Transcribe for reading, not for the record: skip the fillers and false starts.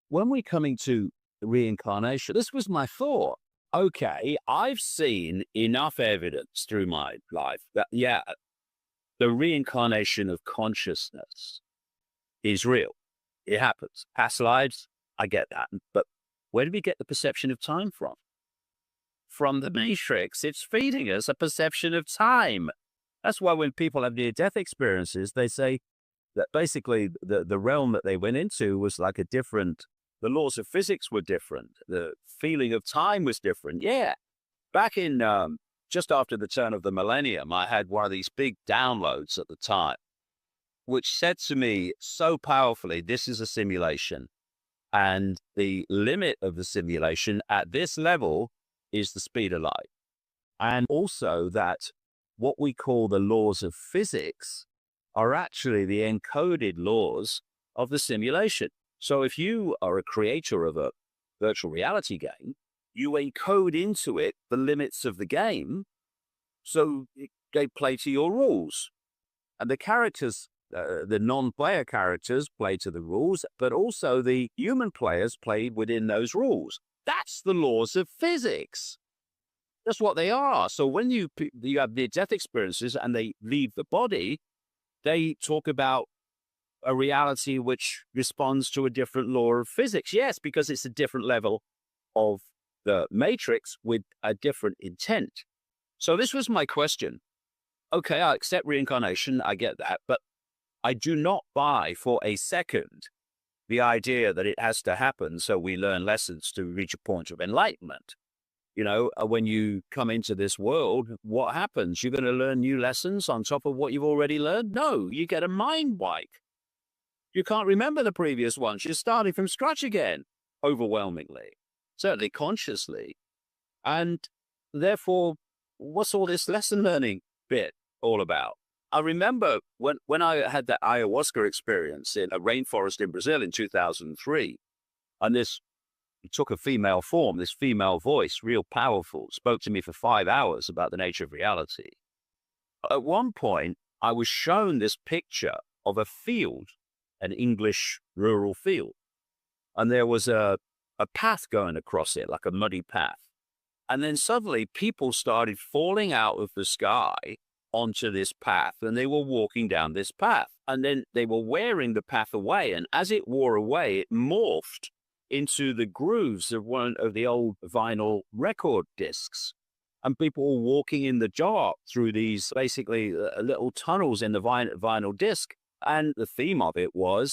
when we're coming to reincarnation, this was my thought. Okay, I've seen enough evidence through my life that, yeah, the reincarnation of consciousness is real. It happens. Past lives, I get that. But where do we get the perception of time from? From the Matrix. It's feeding us a perception of time. That's why when people have near-death experiences, they say that basically the realm that they went into was like a different, the laws of physics were different. The feeling of time was different. Yeah. Back in just after the turn of the millennium, I had one of these big downloads at the time, which said to me so powerfully, this is a simulation. And the limit of the simulation at this level is the speed of light. And also that what we call the laws of physics are actually the encoded laws of the simulation. So if you are a creator of a virtual reality game, you encode into it the limits of the game, so they play to your rules. And the characters, the non-player characters play to the rules, but also the human players play within those rules. That's the laws of physics. That's what they are. So when you have near-death experiences and they leave the body, they talk about a reality which responds to a different law of physics. Yes, because it's a different level of the matrix with a different intent. So this was my question. Okay, I accept reincarnation. I get that. But I do not buy for a second the idea that it has to happen so we learn lessons to reach a point of enlightenment. You know, when you come into this world, what happens? You're going to learn new lessons on top of what you've already learned? No, you get a mind wipe. You can't remember the previous ones. You're starting from scratch again, overwhelmingly, certainly consciously. And therefore, what's all this lesson learning bit all about? I remember when I had that ayahuasca experience in a rainforest in Brazil in 2003, and this took a female form, this female voice, real powerful, spoke to me for 5 hours about the nature of reality. At one point, I was shown this picture of a field, an English rural field, and there was a path going across it, like a muddy path. And then suddenly people started falling out of the sky onto this path, and they were walking down this path. And then they were wearing the path away, and as it wore away, it morphed into the grooves of one of the old vinyl record discs. And people were walking in the dark through these basically little tunnels in the vinyl disc. And the theme of it was